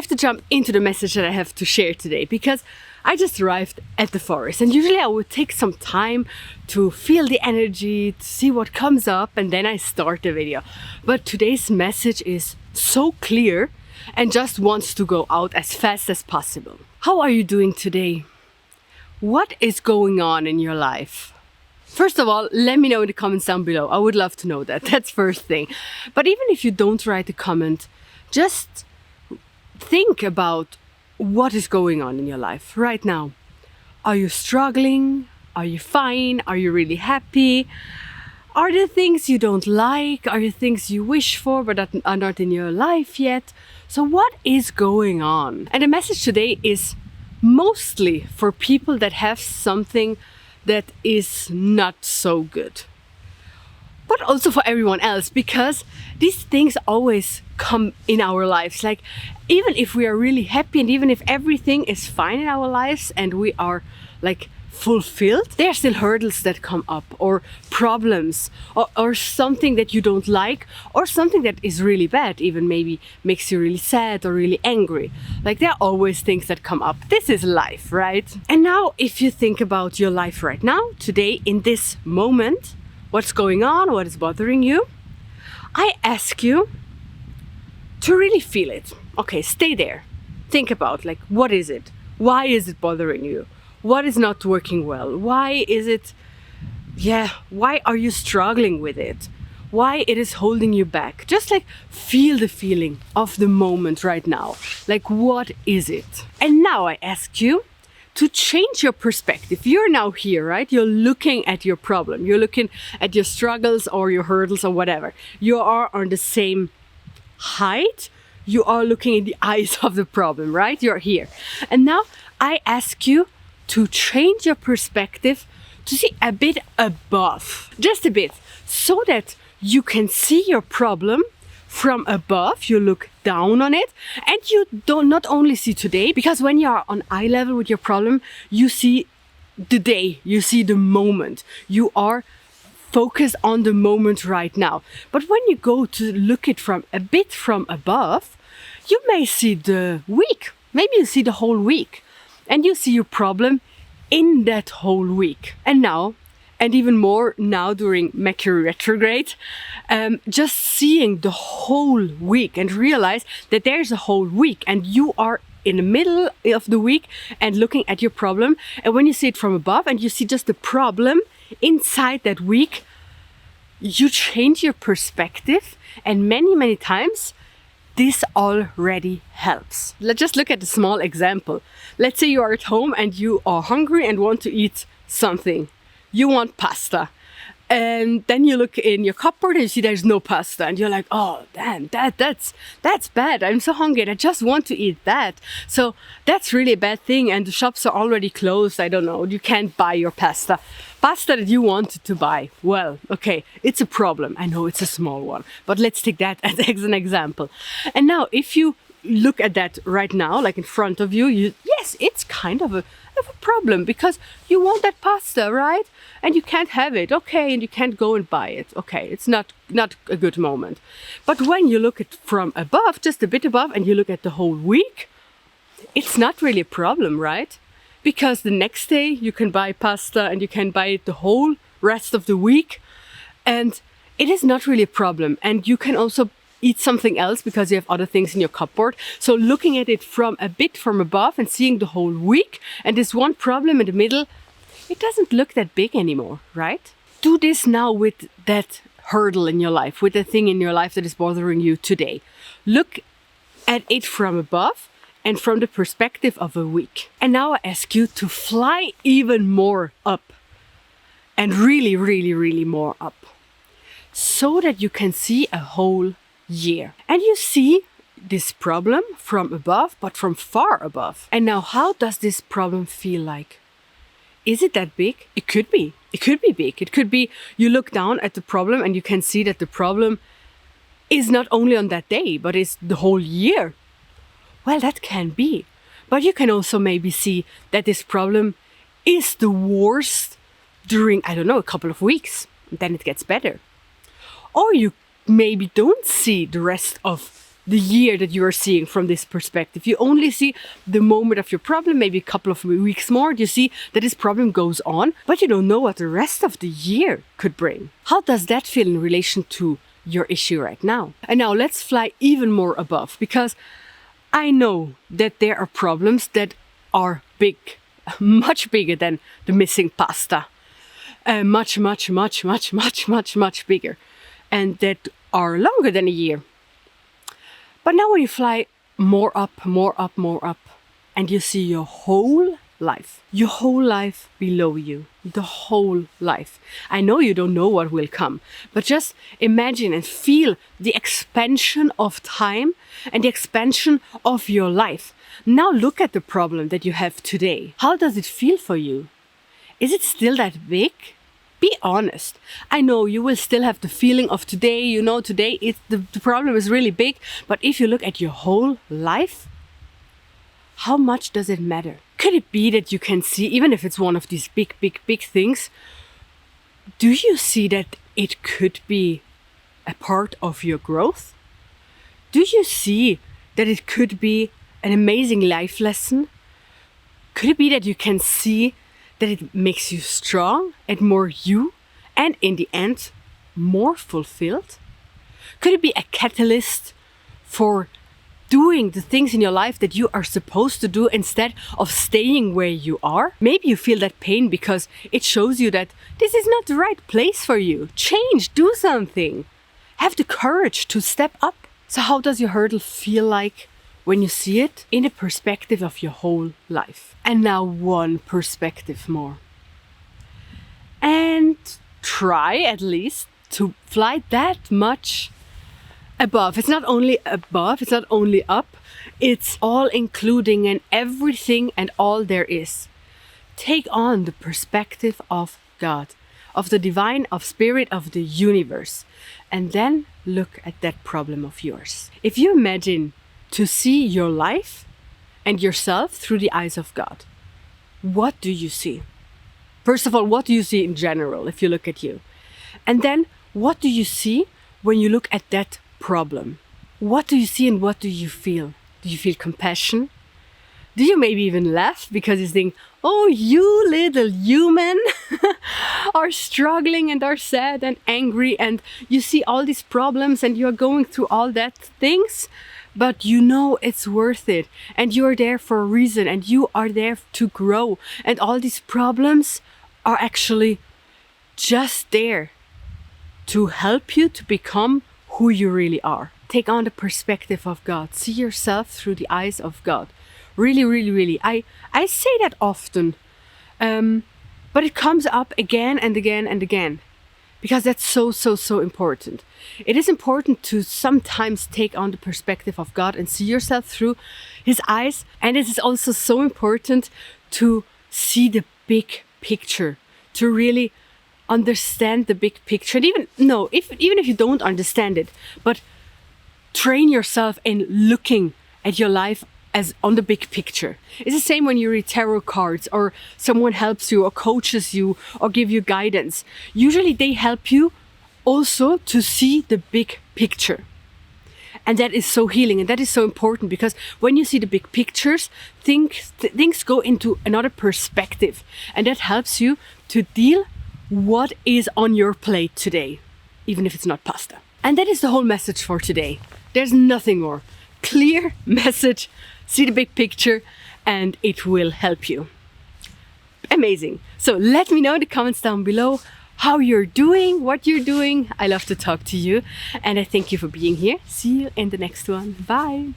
have to jump into the message that I have to share today, because I just arrived at the forest, and usually I would take some time to feel the energy, to see what comes up, and then I start the video. But today's message is so clear and just wants to go out as fast as possible. How are you doing today? What is going on in your life? First of all, let me know in the comments down below. I would love to know that. That's first thing. But even if you don't write a comment, just think about what is going on in your life right now. Are you struggling? Are you fine? Are you really happy? Are there things you don't like? Are there things you wish for but that are not in your life yet? So what is going on? And the message today is mostly for people that have something that is not so good. But also for everyone else, because these things always come in our lives. Like, even if we are really happy and even if everything is fine in our lives and we are like fulfilled, there are still hurdles that come up, or problems, or something that you don't like, or something that is really bad, even maybe makes you really sad or really angry. Like, there are always things that come up. This is life, right? And now if you think about your life right now, today, in this moment, what's going on, what is bothering you, I ask you to really feel it. Okay, stay there. Think about, like, what is it? Why is it bothering you? What is not working well? Why is it, why are you struggling with it? Why it is holding you back? Just like feel the feeling of the moment right now. Like, what is it? And now I ask you to change your perspective. You're now here, right? You're looking at your problem. You're looking at your struggles or your hurdles or whatever. You are on the same height. You are looking in the eyes of the problem, right? You're here. And now I ask you to change your perspective to see a bit above, just a bit, so that you can see your problem from above. You look down on it, and you don't not only see today, because when you are on eye level with your problem, you see the day, you see the moment, you are focused on the moment right now. But when you go to look it from a bit from above, you may see the week, maybe you see the whole week, and you see your problem in that whole week. And now, and even more now during Mercury retrograde, just seeing the whole week and realize that there's a whole week and you are in the middle of the week and looking at your problem. And when you see it from above and you see just the problem inside that week, you change your perspective, and many times this already helps. Let's just look at a small example. Let's say you are at home and you are hungry and want to eat something. You want pasta. And then you look in your cupboard and you see there's no pasta. And you're like, oh, damn, that's bad. I'm so hungry. I just want to eat that. So that's really a bad thing. And the shops are already closed. I don't know. You can't buy your pasta. Pasta that you wanted to buy. Well, okay, it's a problem. I know it's a small one. But let's take that as an example. And now if you look at that right now, like in front of you, yes, it's kind of a problem, because you want that pasta, right? And you can't have it, okay, and you can't go and buy it, okay, it's not a good moment. But when you look at from above, just a bit above, and you look at the whole week, it's not really a problem, right? Because the next day you can buy pasta and you can buy it the whole rest of the week, and it is not really a problem. And you can also eat something else because you have other things in your cupboard. So looking at it from a bit from above and seeing the whole week and this one problem in the middle, it doesn't look that big anymore, right? Do this now with that hurdle in your life, with the thing in your life that is bothering you today. Look at it from above and from the perspective of a week. And now I ask you to fly even more up, and really more up, so that you can see a whole year. And you see this problem from above, but from far above. And now, how does this problem feel like? Is it that big? It could be. It could be big. It could be you look down at the problem and you can see that the problem is not only on that day, but it's the whole year. Well, that can be. But you can also maybe see that this problem is the worst during, I don't know, a couple of weeks. And then it gets better. Or you maybe don't see the rest of the year that you are seeing from this perspective. You only see the moment of your problem, maybe a couple of weeks more. You see that this problem goes on, but you don't know what the rest of the year could bring. How does that feel in relation to your issue right now? And now let's fly even more above, because I know that there are problems that are big, much bigger than the missing pasta. Much bigger, and that are longer than a year. But now when you fly more up, and you see your whole life below you, the whole life. I know you don't know what will come, but just imagine and feel the expansion of time and the expansion of your life. Now look at the problem that you have today. How does it feel for you? Is it still that big? Be honest. I know you will still have the feeling of today, today the problem is really big, but if you look at your whole life, how much does it matter? Could it be that you can see, even if it's one of these big things, do you see that it could be a part of your growth? Do you see that it could be an amazing life lesson? Could it be that you can see that it makes you strong and more you, and in the end, more fulfilled? Could it be a catalyst for doing the things in your life that you are supposed to do instead of staying where you are? Maybe you feel that pain because it shows you that this is not the right place for you. Change, do something. Have the courage to step up. So how does your hurdle feel like when you see it in the perspective of your whole life? And now one perspective more. And try at least to fly that much above. It's not only above, it's not only up, it's all including and everything and all there is. Take on the perspective of God, of the divine, of spirit, of the universe. And then look at that problem of yours. If you imagine to see your life and yourself through the eyes of God, what do you see? First of all, what do you see in general if you look at you? And then what do you see when you look at that problem? What do you see and what do you feel? Do you feel compassion? Do you maybe even laugh because you think, oh, you little human are struggling and are sad and angry, and you see all these problems and you're going through all that things, but you know it's worth it and you're there for a reason and you are there to grow, and all these problems are actually just there to help you to become who you really are. Take on the perspective of God. See yourself through the eyes of God. Really, really, really. I say that often, but it comes up again and again and again, because that's so important. It is important to sometimes take on the perspective of God and see yourself through His eyes. And it is also so important to see the big picture, to really understand the big picture. And even if you don't understand it, but train yourself in looking at your life as on the big picture. It's the same when you read tarot cards or someone helps you or coaches you or give you guidance. Usually they help you also to see the big picture. And that is so healing and that is so important, because when you see the big pictures, things go into another perspective, and that helps you to deal what is on your plate today, even if it's not pasta. And that is the whole message for today. There's nothing more. Clear message, see the big picture, and it will help you. Amazing. So let me know in the comments down below how you're doing, what you're doing. I love to talk to you, and I thank you for being here. See you in the next one. Bye.